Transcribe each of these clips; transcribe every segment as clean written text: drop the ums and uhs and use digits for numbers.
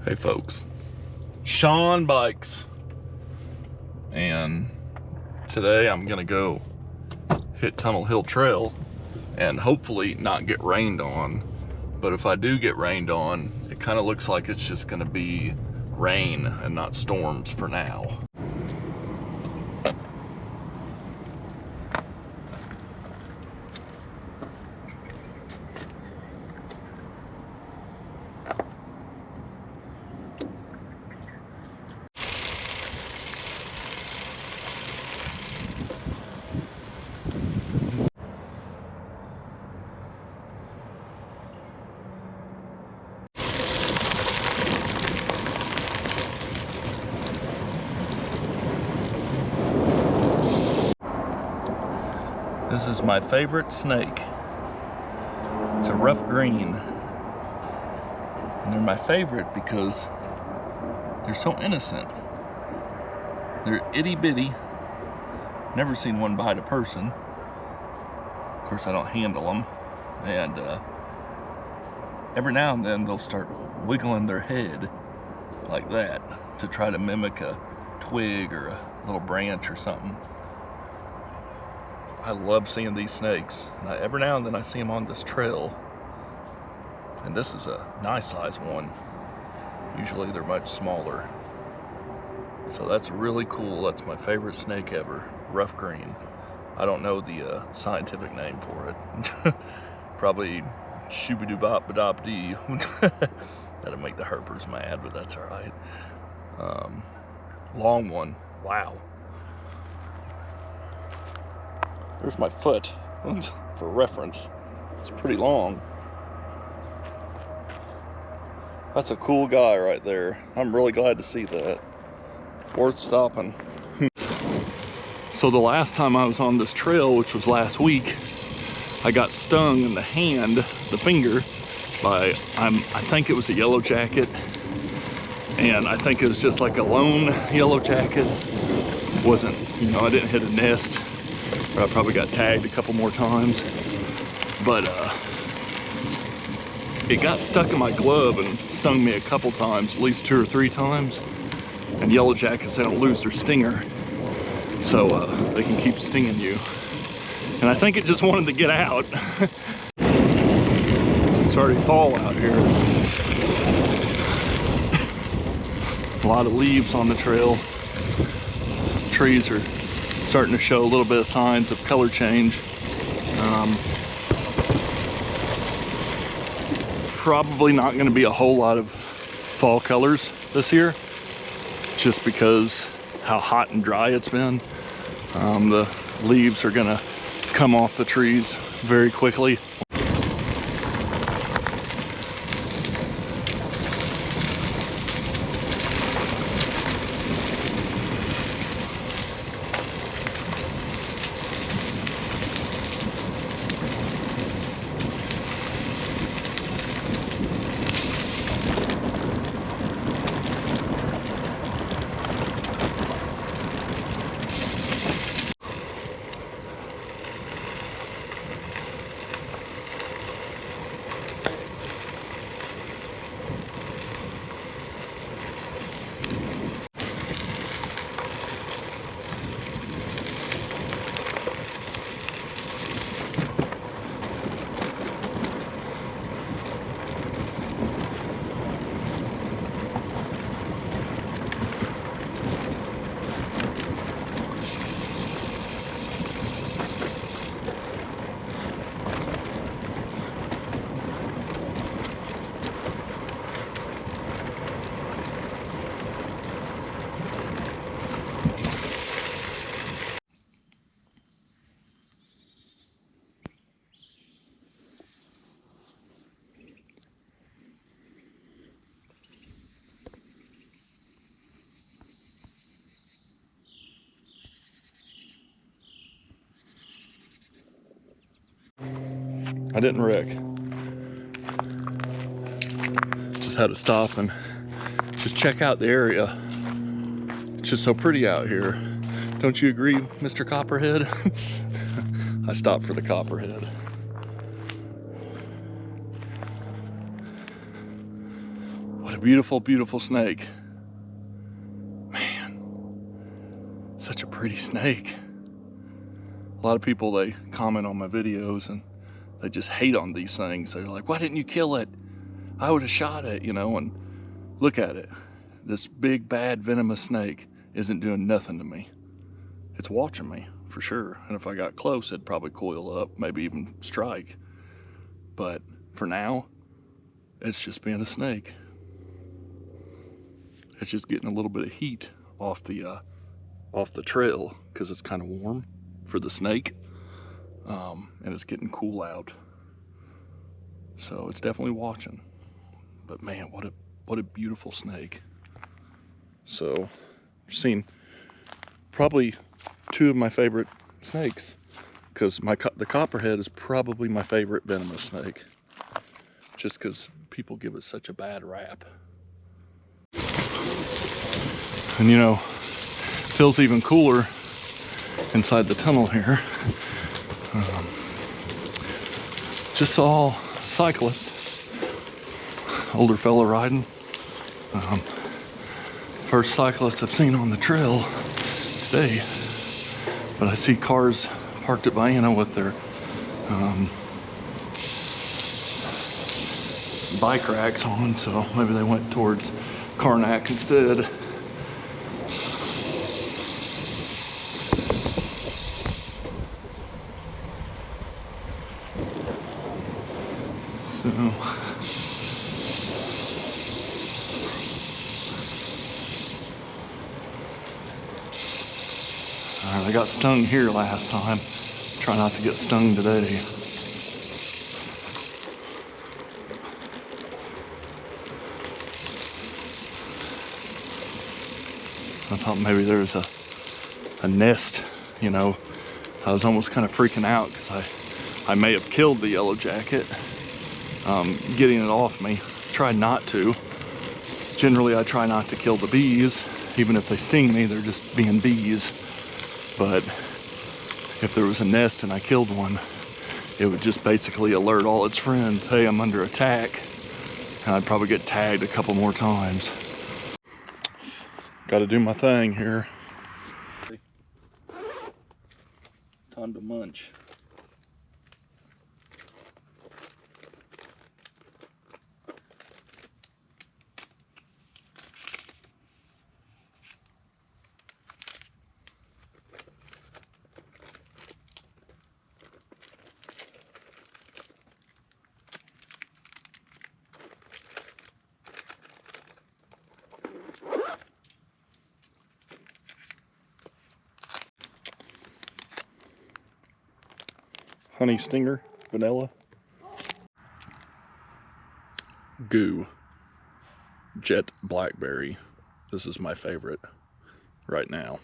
Hey folks, Shawn Bikes, and today I'm gonna go hit Tunnel Hill Trail and hopefully not get rained on. But if I do get rained on, it kind of looks like it's just gonna be rain and not storms for now. This is my favorite snake. It's a rough green. And they're my favorite because they're so innocent. They're itty bitty. Never seen one bite a person. Of course, I don't handle them. And every now and then they'll start wiggling their head like that to try to mimic a twig or a little branch or something. I love seeing these snakes. And every now and then I see them on this trail. And this is a nice size one. Usually they're much smaller. So that's really cool. That's my favorite snake ever. Rough green. I don't know the scientific name for it. Probably shooby-doo-bop-ba-dop-dee. That'll make the herpers mad, but that's alright. Long one. Wow. There's my foot for reference. It's pretty long. That's a cool guy right there. I'm really glad to see that. Worth stopping. So the last time I was on this trail, which was last week, I got stung in the hand, the finger, by, I think it was a yellow jacket. And I think it was just like a lone yellow jacket. Wasn't, you know, I didn't hit a nest. I probably got tagged a couple more times, but it got stuck in my glove and stung me a couple times, at least 2 or 3 times. And yellow jackets, they don't lose their stinger, so they can keep stinging you. And I think it just wanted to get out. It's already fall out here. A lot of leaves on the trail. Trees are starting to show a little bit of signs of color change. Probably not going to be a whole lot of fall colors this year, just because how hot and dry it's been. The leaves are going to come off the trees very quickly. I didn't wreck. Just had to stop and just check out the area. It's just so pretty out here. Don't you agree, Mr. Copperhead? I stopped for the Copperhead. What a beautiful, beautiful snake. Man, such a pretty snake. A lot of people, they comment on my videos and they just hate on these things. They're like, why didn't you kill it? I would have shot it, you know, and look at it. This big, bad, venomous snake isn't doing nothing to me. It's watching me, for sure. And if I got close, it'd probably coil up, maybe even strike. But for now, it's just being a snake. It's just getting a little bit of heat off the trail because it's kind of warm for the snake. And it's getting cool out. So it's definitely watching. But man, what a beautiful snake. So I've seen probably two of my favorite snakes, because the copperhead is probably my favorite venomous snake, just because people give it such a bad rap. And you know, feels even cooler inside the tunnel here. Just saw a cyclist, older fella riding. First cyclist I've seen on the trail today, but I see cars parked at Vienna with their bike racks on, so maybe they went towards Karnak instead. So I got stung here last time. Try not to get stung today. I thought maybe there was a nest, you know. I was almost kind of freaking out because I may have killed the yellow jacket, getting it off me. Tried not to. Generally, I try not to kill the bees. Even if they sting me, they're just being bees. But if there was a nest and I killed one, it would just basically alert all its friends, hey, I'm under attack. And I'd probably get tagged a couple more times. Got to do my thing here. Time to munch. Honey stinger, vanilla. Goo, jet blackberry. This is my favorite right now.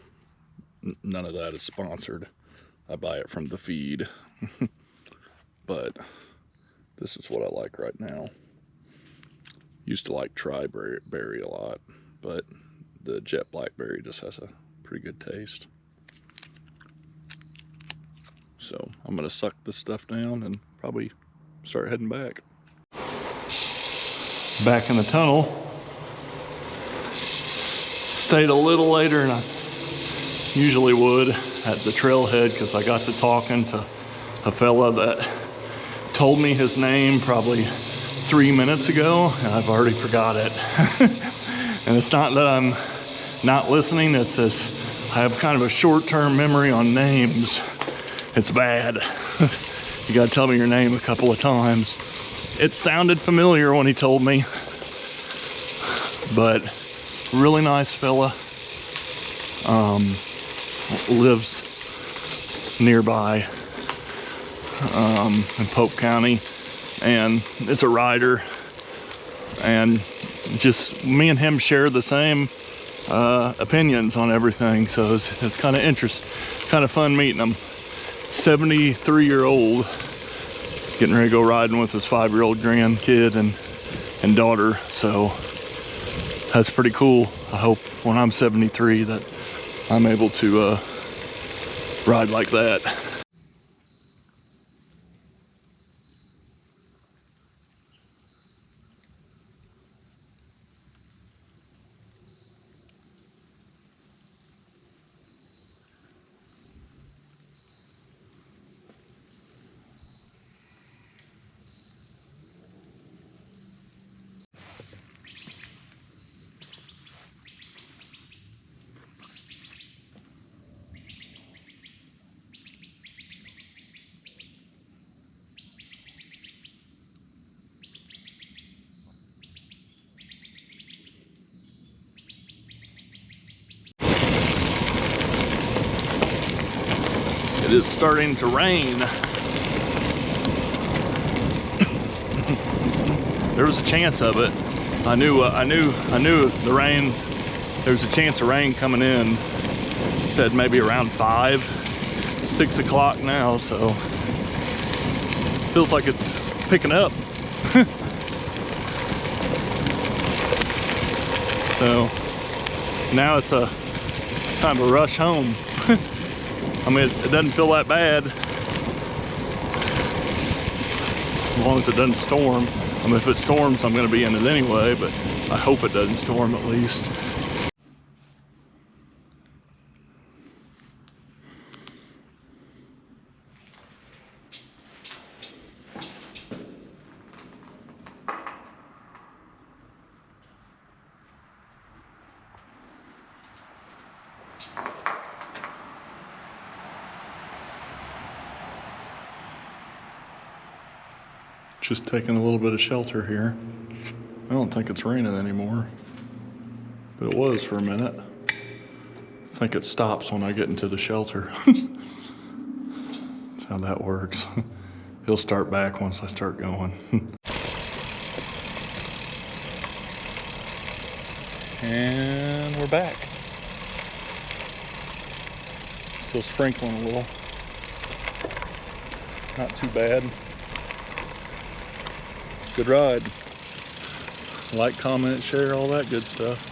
None of that is sponsored. I buy it from the feed. But this is what I like right now. Used to like tri-berry a lot, but the jet blackberry just has a pretty good taste. So I'm gonna suck this stuff down and probably start heading back. Back in the tunnel. Stayed a little later than I usually would at the trailhead because I got to talking to a fella that told me his name probably 3 minutes ago and I've already forgot it. And it's not that I'm not listening, it's just I have kind of a short-term memory on names. It's bad. You gotta tell me your name a couple of times. It sounded familiar when he told me, but really nice fella. Lives nearby in Polk County and is a rider, and just me and him share the same opinions on everything, so it's kind of interesting, kind of fun meeting him. 73-year-old, getting ready to go riding with his 5-year-old grandkid and daughter, so that's pretty cool. I hope when I'm 73 that I'm able to ride like that. It is starting to rain. There was a chance of it. I knew the rain. There was a chance of rain coming in. Said maybe around 5, 6 o'clock now, so feels like it's picking up. So now it's a time to rush home. I mean, it doesn't feel that bad as long as it doesn't storm. I mean, if it storms, I'm going to be in it anyway, but I hope it doesn't storm at least. Just taking a little bit of shelter here. I don't think it's raining anymore, but it was for a minute. I think it stops when I get into the shelter. That's how that works. He'll start back once I start going. And we're back. Still sprinkling a little. Not too bad. Good ride. Like, comment, share, all that good stuff.